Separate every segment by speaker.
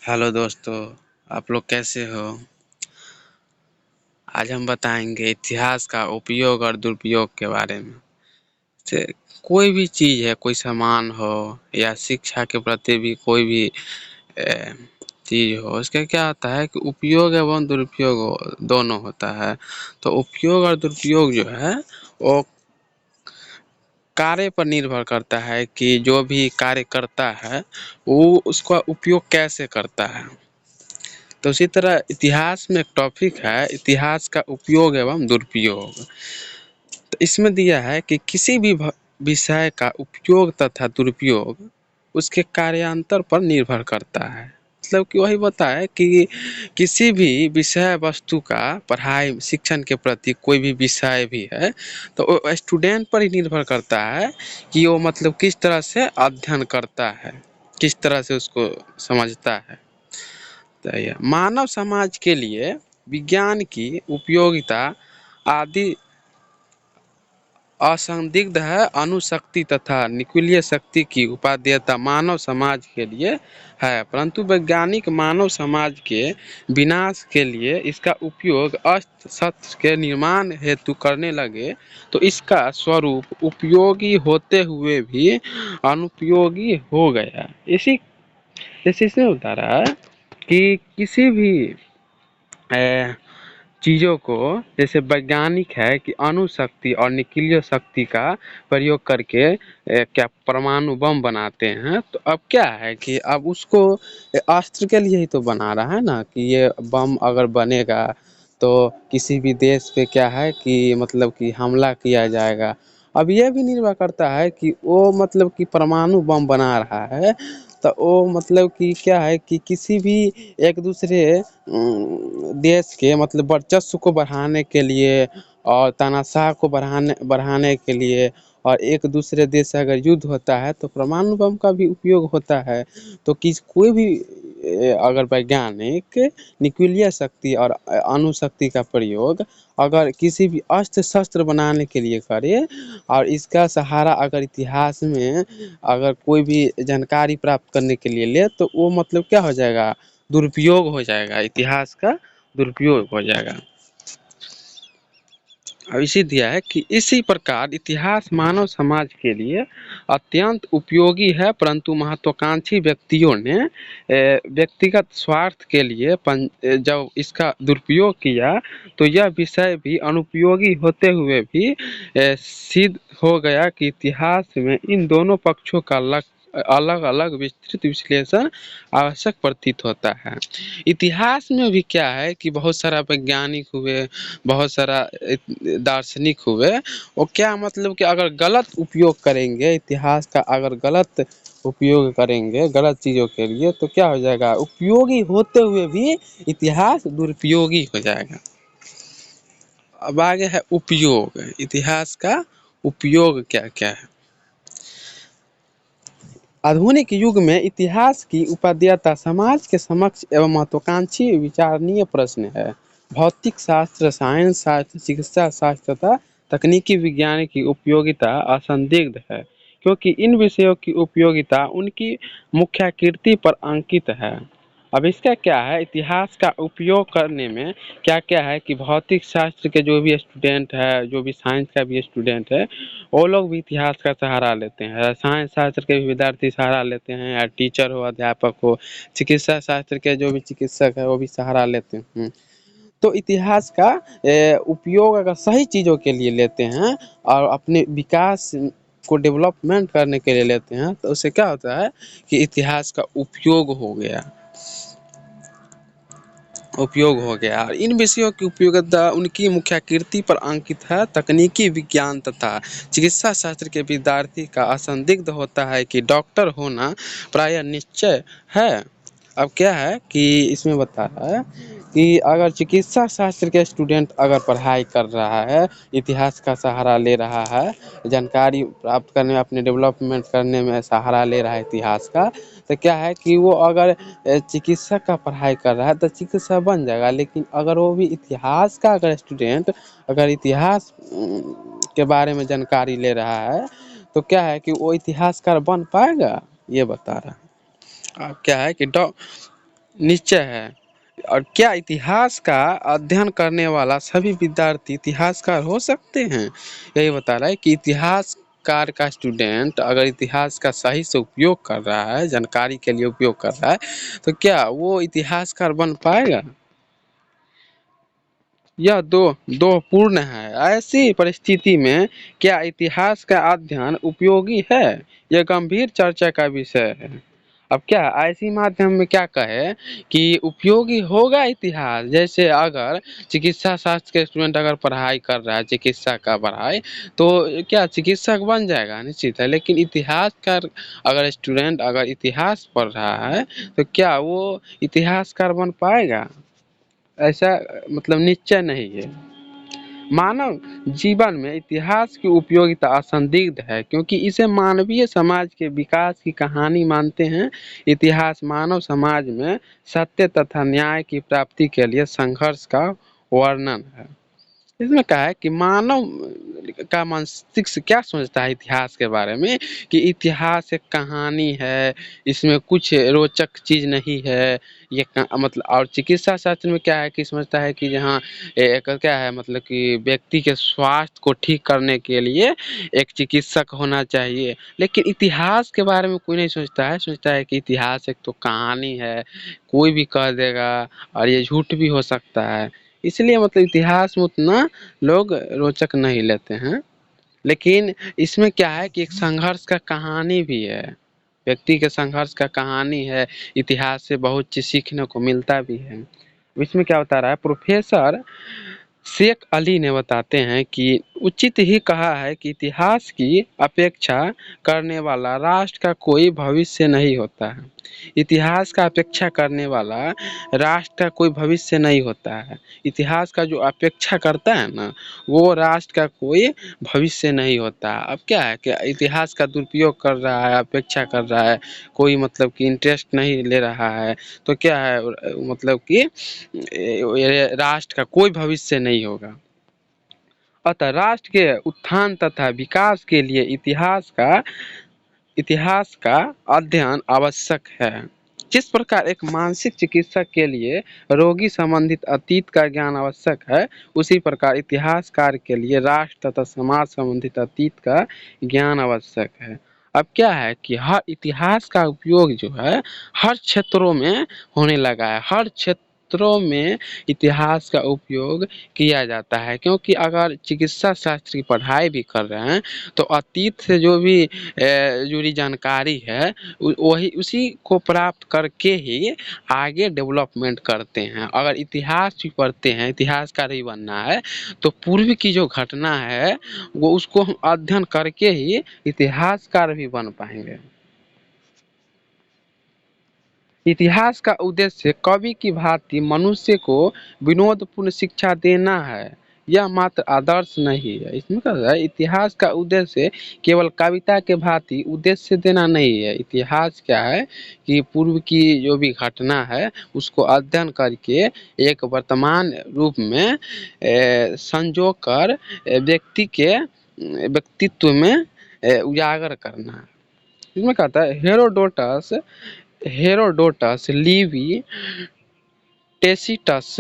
Speaker 1: Hello दोस्तों, आप लोग कैसे हो? आज हम बताएंगे इतिहास का उपयोग और दुरुपयोग के बारे में। से कोई भी चीज़ है, कोई सामान हो या शिक्षा के प्रति भी कोई भी चीज़ हो, उसका क्या होता है कि उपयोग एवं दुरुपयोग दोनों होता है। तो उपयोग और दुरुपयोग जो है वो कार्य पर निर्भर करता है कि जो भी कार्य करता है वो उसका उपयोग कैसे करता है। तो उसी तरह इतिहास में एक टॉपिक है, इतिहास का उपयोग एवं दुरुपयोग। तो इसमें दिया है कि किसी भी विषय का उपयोग तथा दुरुपयोग उसके कार्यान्तर पर निर्भर करता है। मतलब कि वही बताए कि किसी भी विषय वस्तु का पढ़ाई शिक्षण के प्रति कोई भी विषय भी है तो वो स्टूडेंट पर ही निर्भर करता है कि वो मतलब किस तरह से अध्ययन करता है, किस तरह से उसको समझता है। मानव समाज के लिए विज्ञान की उपयोगिता आदि असंदिग्ध है। अणुशक्ति तथा न्यूक्लियर शक्ति की उपादेयता मानव समाज के लिए है, परंतु वैज्ञानिक मानव समाज के विनाश के लिए इसका उपयोग अस्त्र शस्त्र के निर्माण हेतु करने लगे तो इसका स्वरूप उपयोगी होते हुए भी अनुपयोगी हो गया। इसी से बता रहा है कि किसी भी चीज़ों को, जैसे वैज्ञानिक है कि अणु शक्ति और न्यूक्लियर शक्ति का प्रयोग करके क्या परमाणु बम बनाते हैं। तो अब क्या है कि अब उसको अस्त्र के लिए ही तो बना रहा है ना, कि ये बम अगर बनेगा तो किसी भी देश पे क्या है कि मतलब कि हमला किया जाएगा। अब ये भी निर्भर करता है कि वो मतलब कि परमाणु बम बना रहा है तो वो मतलब कि क्या है कि किसी भी एक दूसरे देश के मतलब वर्चस्व को बढ़ाने के लिए और तानाशाह को बढ़ाने बढ़ाने के लिए और एक दूसरे देश से अगर युद्ध होता है तो परमाणु बम का भी उपयोग होता है। तो कोई भी अगर वैज्ञानिक न्यूक्लियर शक्ति और अणु शक्ति का प्रयोग अगर किसी भी अस्त्र शस्त्र बनाने के लिए करे और इसका सहारा अगर इतिहास में अगर कोई भी जानकारी प्राप्त करने के लिए ले तो वो मतलब क्या हो जाएगा, दुरुपयोग हो जाएगा, इतिहास का दुरुपयोग हो जाएगा। अब इसी दिया है कि इसी प्रकार इतिहास मानव समाज के लिए अत्यंत उपयोगी है, परंतु महत्वाकांक्षी व्यक्तियों ने व्यक्तिगत स्वार्थ के लिए जब इसका दुरुपयोग किया तो यह विषय भी अनुपयोगी होते हुए भी सिद्ध हो गया कि इतिहास में इन दोनों पक्षों का अलग अलग विस्तृत विश्लेषण आवश्यक प्रतीत होता है। इतिहास में भी क्या है कि बहुत सारा वैज्ञानिक हुए, बहुत सारा दार्शनिक हुए, वो क्या मतलब कि अगर गलत उपयोग करेंगे इतिहास का, अगर गलत उपयोग करेंगे गलत चीज़ों के लिए तो क्या हो जाएगा, उपयोगी होते हुए भी इतिहास दुरुपयोगी हो जाएगा। अब आगे है उपयोग, इतिहास का उपयोग क्या क्या है। आधुनिक युग में इतिहास की उपादेयता समाज के समक्ष एवं महत्वाकांक्षी विचारणीय प्रश्न है। भौतिक शास्त्र, साइंस शास्त्र, चिकित्सा शास्त्र तथा तकनीकी विज्ञान की उपयोगिता असंदिग्ध है, क्योंकि इन विषयों की उपयोगिता उनकी मुख्याकृति पर अंकित है। अब इसका क्या है, इतिहास का उपयोग करने में क्या क्या है कि भौतिक शास्त्र के जो भी स्टूडेंट है, जो भी साइंस का भी स्टूडेंट है, वो लोग भी इतिहास का सहारा लेते हैं। रसायन शास्त्र के भी विद्यार्थी सहारा लेते हैं, या टीचर हो, अध्यापक हो। चिकित्सा शास्त्र के जो भी चिकित्सक है वो भी सहारा लेते हैं। तो इतिहास का उपयोग अगर सही चीज़ों के लिए लेते हैं और अपने विकास को डेवलपमेंट करने के लिए लेते हैं तो उससे क्या होता है कि इतिहास का उपयोग हो गया। इन विषयों की उपयोगिता उनकी मुख्याकृति पर अंकित है। तकनीकी विज्ञान तथा चिकित्सा शास्त्र के विद्यार्थी का असंदिग्ध होता है कि डॉक्टर होना प्रायः निश्चय है। अब क्या है कि इसमें बता रहा है कि अगर चिकित्सा शास्त्र के स्टूडेंट अगर पढ़ाई कर रहा है, इतिहास का सहारा ले रहा है, जानकारी प्राप्त करने में, अपने डेवलपमेंट करने में सहारा ले रहा है इतिहास का, तो क्या है कि वो अगर चिकित्सक का पढ़ाई कर रहा है तो चिकित्सक बन जाएगा। लेकिन अगर वो भी इतिहास का अगर स्टूडेंट अगर इतिहास के बारे में जानकारी ले रहा है तो क्या है कि वो इतिहासकार बन पाएगा, ये बता रहा है। अब क्या है कि निश्चय है। और क्या इतिहास का अध्ययन करने वाला सभी विद्यार्थी इतिहासकार हो सकते हैं? यही बता रहा है कि इतिहासकार का स्टूडेंट अगर इतिहास का सही से उपयोग कर रहा है, जानकारी के लिए उपयोग कर रहा है, तो क्या वो इतिहासकार बन पाएगा? यह दोषपूर्ण है। ऐसी परिस्थिति में क्या इतिहास का अध्ययन उपयोगी है? यह गंभीर चर्चा का विषय है। अब क्या ऐसी माध्यम में क्या कहे कि उपयोगी होगा इतिहास? जैसे अगर चिकित्सा शास्त्र के स्टूडेंट अगर पढ़ाई कर रहा है, चिकित्सा का पढ़ाई, तो क्या चिकित्सक बन जाएगा? निश्चित है। लेकिन इतिहास का अगर स्टूडेंट अगर इतिहास पढ़ रहा है, तो क्या वो इतिहासकार बन पाएगा? ऐसा मतलब निश्चय नहीं है। मानव जीवन में इतिहास की उपयोगिता असंदिग्ध है, क्योंकि इसे मानवीय समाज के विकास की कहानी मानते हैं। इतिहास मानव समाज में सत्य तथा न्याय की प्राप्ति के लिए संघर्ष का वर्णन है। इसमें क्या है कि मानव का मस्तिष्क क्या सोचता है इतिहास के बारे में, कि इतिहास एक कहानी है, इसमें कुछ रोचक चीज नहीं है। ये मतलब और चिकित्सा शास्त्र में क्या है कि समझता है कि जहाँ एक क्या है मतलब कि व्यक्ति के स्वास्थ्य को ठीक करने के लिए एक चिकित्सक होना चाहिए। लेकिन इतिहास के बारे में कोई नहीं सोचता है कि इतिहास एक तो कहानी है, कोई भी कह देगा और ये झूठ भी हो सकता है। इसलिए मतलब इतिहास में उतना लोग रोचक नहीं लेते हैं। लेकिन इसमें क्या है कि एक संघर्ष का कहानी भी है, व्यक्ति के संघर्ष का कहानी है। इतिहास से बहुत चीज सीखने को मिलता भी है। इसमें क्या बता रहा है प्रोफेसर शेख अली ने, बताते हैं कि उचित ही कहा है कि इतिहास की अपेक्षा करने वाला राष्ट्र का कोई भविष्य नहीं होता है। इतिहास का अपेक्षा करने वाला राष्ट्र का कोई भविष्य नहीं होता है। इतिहास का जो अपेक्षा करता है ना, वो राष्ट्र का कोई भविष्य नहीं होता। अब क्या है कि इतिहास का दुरुपयोग कर रहा है, अपेक्षा कर रहा है, कोई मतलब कि इंटरेस्ट नहीं ले रहा है, तो क्या है मतलब कि राष्ट्र का कोई भविष्य नहीं होगा। अतः राष्ट्र के उत्थान तथा विकास के लिए इतिहास का अध्ययन आवश्यक है। जिस प्रकार एक मानसिक चिकित्सक के लिए रोगी संबंधित अतीत का ज्ञान आवश्यक है, उसी प्रकार इतिहासकार के लिए राष्ट्र तथा समाज संबंधित अतीत का ज्ञान आवश्यक है। अब क्या है कि हर इतिहास का उपयोग जो है हर क्षेत्रों में होने लगा है। हर क्षेत्रों में इतिहास का उपयोग किया जाता है, क्योंकि अगर चिकित्सा शास्त्र की पढ़ाई भी कर रहे हैं, तो अतीत से जो भी जुड़ी जानकारी है वही उसी को प्राप्त करके ही आगे डेवलपमेंट करते हैं। अगर इतिहास भी पढ़ते हैं, इतिहासकार ही बनना है, तो पूर्व की जो घटना है वो उसको हम अध्ययन करके ही इतिहासकार भी बन पाएंगे। इतिहास का उद्देश्य कवि की भांति मनुष्य को विनोदपूर्ण शिक्षा देना है, यह मात्र आदर्श नहीं है। इसमें क्या है, इतिहास का उद्देश्य केवल कविता के भांति उद्देश्य देना नहीं है। इतिहास क्या है कि पूर्व की जो भी घटना है उसको अध्ययन करके एक वर्तमान रूप में संजो कर व्यक्ति के व्यक्तित्व में उजागर करना है। इसमें कहता है हेरोडोटस, लिवी, टेसिटस,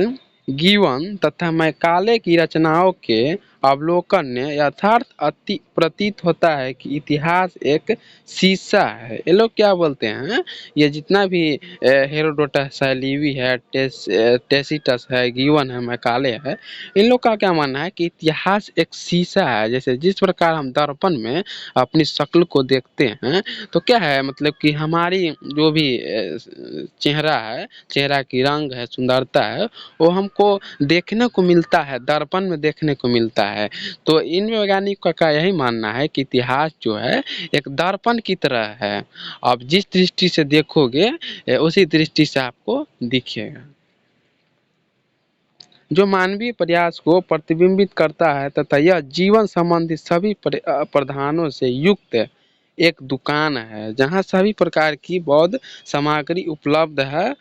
Speaker 1: गिवन तथा मैकाले की रचनाओं के अवलोकन ने यथार्थ अति प्रतीत होता है कि इतिहास एक शीशा है। ये लोग क्या बोलते हैं, ये जितना भी हेरोडोटस है, लिवी है, टेसिटस है, गिवन है, मैकाले है, इन लोग का क्या मानना है कि इतिहास एक शीशा है। जैसे जिस प्रकार हम दर्पण में अपनी शक्ल को देखते हैं, तो क्या है मतलब कि हमारी जो भी चेहरा है, चेहरा की रंग है, सुंदरता है, वो हमको देखने को मिलता है, दर्पण में देखने को मिलता है। तो इन वैज्ञानिकों का यही मानना है कि इतिहास जो है एक दर्पण की तरह है। आप जिस दृष्टि से देखोगे उसी दृष्टि से आपको दिखेगा, जो मानवीय प्रयास को प्रतिबिंबित करता है तथा यह जीवन संबंधी सभी प्रावधानों से युक्त एक दुकान है जहाँ सभी प्रकार की बौद्ध सामग्री उपलब्ध है।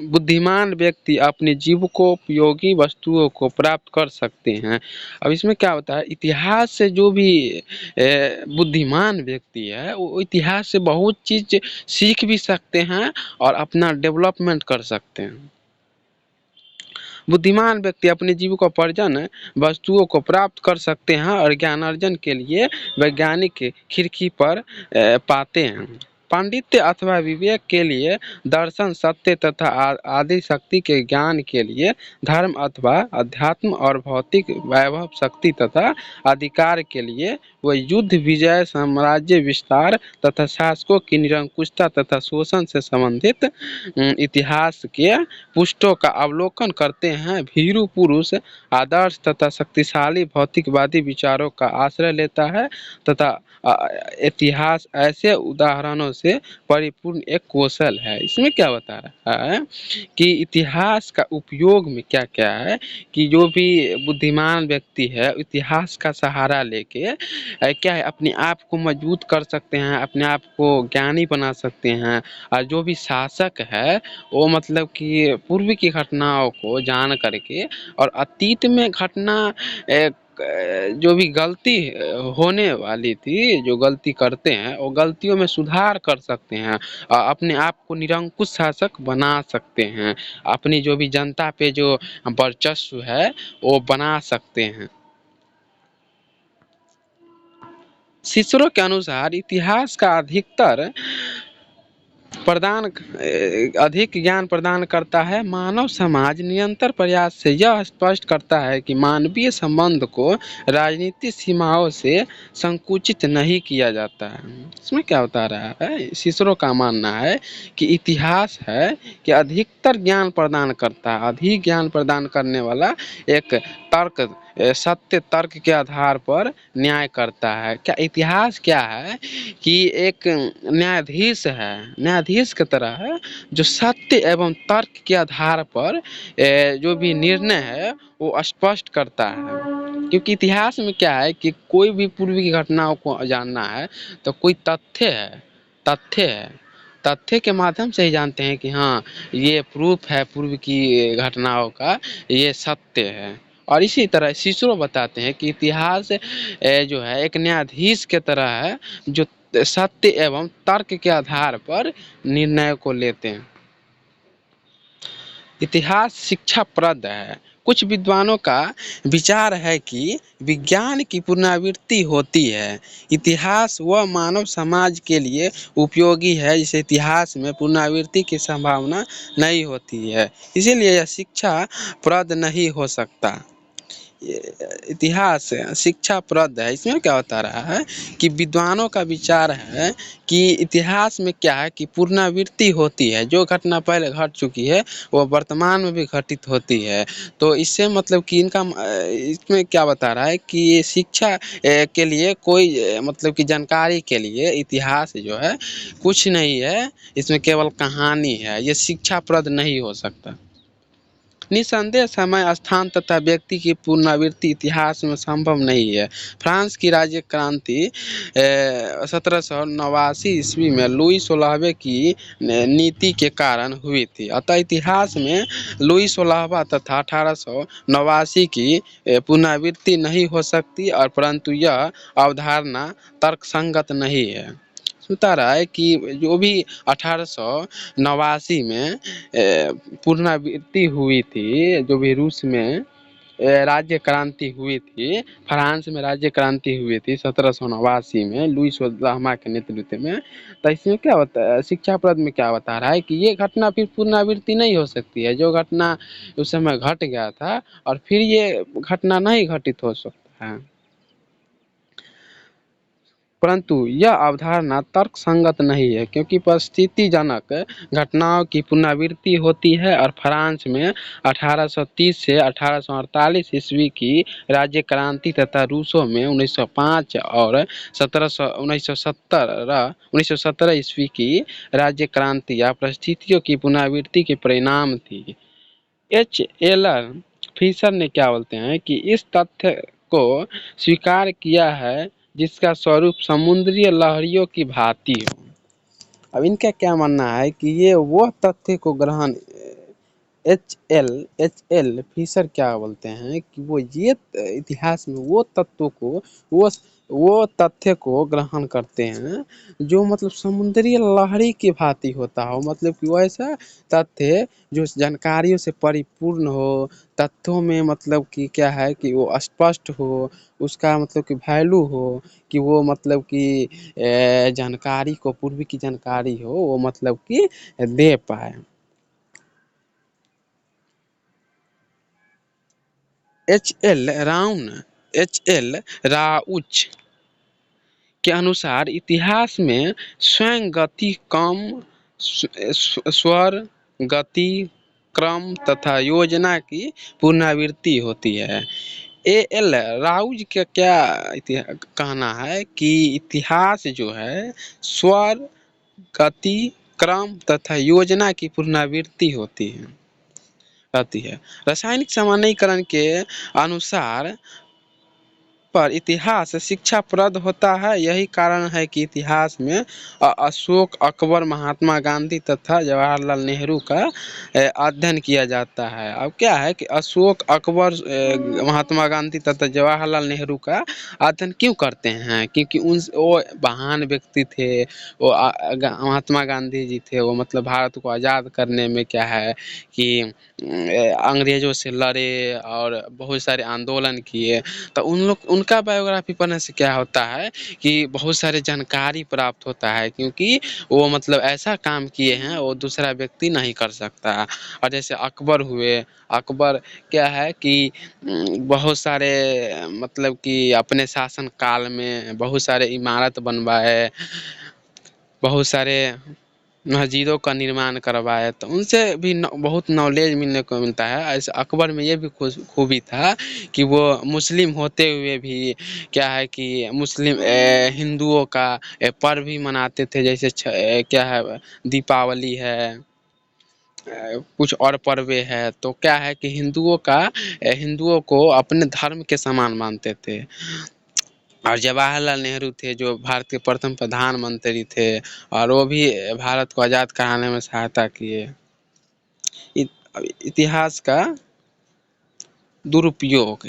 Speaker 1: बुद्धिमान व्यक्ति अपने जीवकोपयोगी वस्तुओं को प्राप्त कर सकते हैं। अब इसमें क्या होता है, इतिहास से जो भी बुद्धिमान व्यक्ति है वो इतिहास से बहुत चीज सीख भी सकते हैं और अपना डेवलपमेंट कर सकते हैं। बुद्धिमान व्यक्ति अपने जीविकोपार्जन वस्तुओं को प्राप्त कर सकते हैं और ज्ञानार्जन के लिए वैज्ञानिक खिड़की पर पाते हैं। पांडित्य अथवा विवेक के लिए, दर्शन, सत्य तथा आदि शक्ति के ज्ञान के लिए, धर्म अथवा अध्यात्म और भौतिक वैभव शक्ति तथा अधिकार के लिए, वह युद्ध विजय, साम्राज्य विस्तार तथा शासकों की निरंकुशता तथा शोषण से संबंधित इतिहास के पुष्टों का अवलोकन करते हैं। भीरू पुरुष आदर्श तथा शक्तिशाली भौतिकवादी विचारों का आश्रय लेता है तथा इतिहास ऐसे उदाहरणों से परिपूर्ण एक कौशल है। इसमें क्या बता रहा है कि इतिहास का उपयोग में क्या क्या है कि जो भी बुद्धिमान व्यक्ति है इतिहास का सहारा लेके क्या है अपने आप को मजबूत कर सकते हैं, अपने आप को ज्ञानी बना सकते हैं। और जो भी शासक है वो मतलब कि पूर्व की घटनाओं को जान करके और अतीत में घटना जो भी गलती होने वाली थी, जो गलती करते हैं वो गलतियों में सुधार कर सकते हैं और अपने आप को निरंकुश शासक बना सकते हैं। अपनी जो भी जनता पे जो वर्चस्व है वो बना सकते हैं। सीसरो के अनुसार इतिहास का अधिक ज्ञान प्रदान करता है। मानव समाज निरंतर प्रयास से यह स्पष्ट करता है कि मानवीय संबंध को राजनीतिक सीमाओं से संकुचित नहीं किया जाता है। इसमें क्या बता रहा है, सीसरो का मानना है कि इतिहास है कि अधिकतर ज्ञान प्रदान करता है, अधिक ज्ञान प्रदान करने वाला एक तर्क, सत्य तर्क के आधार पर न्याय करता है। क्या इतिहास क्या है कि एक न्यायाधीश है, न्यायाधीश की तरह है जो सत्य एवं तर्क के आधार पर जो भी निर्णय है वो स्पष्ट करता है। क्योंकि इतिहास में क्या है कि कोई भी पूर्व की घटनाओं को जानना है तो कोई तथ्य के माध्यम से ही जानते हैं कि हाँ ये प्रूफ है पूर्व की घटनाओं का, ये सत्य है। और इसी तरह सीसरो बताते हैं कि इतिहास जो है एक न्यायाधीश के तरह है जो सत्य एवं तर्क के आधार पर निर्णय को लेते हैं। इतिहास शिक्षाप्रद है। कुछ विद्वानों का विचार है कि विज्ञान की पुनरावृत्ति होती है। इतिहास व मानव समाज के लिए उपयोगी है जिसे इतिहास में पुनरावृत्ति की संभावना नहीं होती है, इसीलिए यह शिक्षाप्रद नहीं हो सकता। इतिहास शिक्षाप्रद है। इसमें क्या बता रहा है कि विद्वानों का विचार है कि इतिहास में क्या है कि पुनरावृत्ति होती है, जो घटना पहले घट चुकी है वो वर्तमान में भी घटित होती है। तो इससे मतलब कि इनका इसमें क्या बता रहा है कि ये शिक्षा के लिए कोई मतलब कि जानकारी के लिए इतिहास जो है कुछ नहीं है, इसमें केवल कहानी है, ये शिक्षाप्रद नहीं हो सकता। निसंदेह समय, स्थान तथा व्यक्ति की पुनरावृत्ति इतिहास में संभव नहीं है। फ्रांस की राज्य क्रांति 1789 ईस्वी में लुई 16वें की नीति के कारण हुई थी। अतः इतिहास में लुई 16वां तथा 1889 की पुनरावृत्ति नहीं हो सकती और परंतु यह अवधारणा तर्कसंगत नहीं है। बता रहा है कि जो भी 1889 में पुनरावृत्ति हुई थी, जो भी रूस में राज्य क्रांति हुई थी, फ्रांस में राज्य क्रांति हुई थी 1789 में लुई 16वां के नेतृत्व में। तो इसमें क्या होता है, शिक्षाप्रद में क्या बता रहा है कि ये घटना फिर पुनरावृत्ति नहीं हो सकती है। जो घटना उस समय घट गया था और फिर ये घटना नहीं घटित हो सकता है, परंतु यह अवधारणा तर्कसंगत नहीं है क्योंकि परिस्थितिजनक घटनाओं की पुनरावृत्ति होती है और फ्रांस में 1830 से 1848 ईस्वी की राज्य क्रांति तथा रूसों में 1905 और 1917 ईस्वी की राज्य क्रांति या परिस्थितियों की पुनरावृत्ति के परिणाम थी। H. L. फिशर ने क्या बोलते हैं कि इस तथ्य को स्वीकार किया है जिसका स्वरूप समुद्री लहरियों की भांति हो। अब इनका क्या मानना है कि ये वो तथ्य को ग्रहण एच एल फिशर क्या बोलते हैं कि वो ये इतिहास में वो तत्वों को वो वो तथ्य को ग्रहण करते हैं जो मतलब समुद्री लहरी की भांति होता हो, मतलब कि वैसा तथ्य जो जानकारियों से परिपूर्ण हो, तथ्यों में मतलब कि क्या है कि वो स्पष्ट हो, उसका मतलब कि वैल्यू हो, कि वो मतलब कि जानकारी को पूर्व की जानकारी हो वो मतलब कि दे पाए। एच एल राउच के अनुसार इतिहास में स्वयं गति कम स्वर गति क्रम तथा योजना की पुनरावृत्ति होती है। ए एल राउज का क्या कहना है कि इतिहास जो है स्वर गति क्रम तथा योजना की पुनरावृत्ति होती है। रासायनिक सामान्यीकरण के अनुसार पर इतिहास शिक्षाप्रद होता है। यही कारण है कि इतिहास में अशोक अकबर महात्मा गांधी तथा जवाहरलाल नेहरू का अध्ययन किया जाता है। अब क्या है कि अशोक अकबर महात्मा गांधी तथा जवाहरलाल नेहरू का अध्ययन क्यों करते हैं, क्योंकि वो महान व्यक्ति थे। वो महात्मा गांधी जी थे, वो मतलब भारत को आज़ाद करने में क्या है कि अंग्रेजों से लड़े और बहुत सारे आंदोलन किए। तो उनका बायोग्राफी पढ़ने से क्या होता है कि बहुत सारे जानकारी प्राप्त होता है, क्योंकि वो मतलब ऐसा काम किए हैं वो दूसरा व्यक्ति नहीं कर सकता। और जैसे अकबर हुए, अकबर क्या है कि बहुत सारे मतलब कि अपने शासन काल में बहुत सारे इमारत बनवाए, बहुत सारे मस्जिदों का निर्माण करवाए, तो उनसे भी बहुत नॉलेज मिलने को मिलता है। ऐसे अकबर में ये भी खूबी था कि वो मुस्लिम होते हुए भी क्या है कि मुस्लिम हिंदुओं का पर्व भी मनाते थे, जैसे क्या है दीपावली है, कुछ और पर्वे है। तो क्या है कि हिंदुओं को अपने धर्म के समान मानते थे। और जवाहरलाल नेहरू थे जो भारत के प्रथम प्रधानमंत्री थे, और वो भी भारत को आज़ाद कराने में सहायता किए। इतिहास का दुरुपयोग।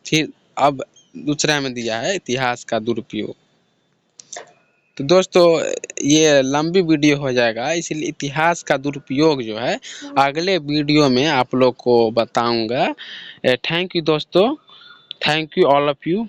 Speaker 1: फिर अब दूसरा में दिया है इतिहास का दुरुपयोग। तो दोस्तों ये लंबी वीडियो हो जाएगा, इसलिए इतिहास का दुरुपयोग जो है अगले वीडियो में आप लोग को बताऊंगा। थैंक यू दोस्तों, thank you all of you.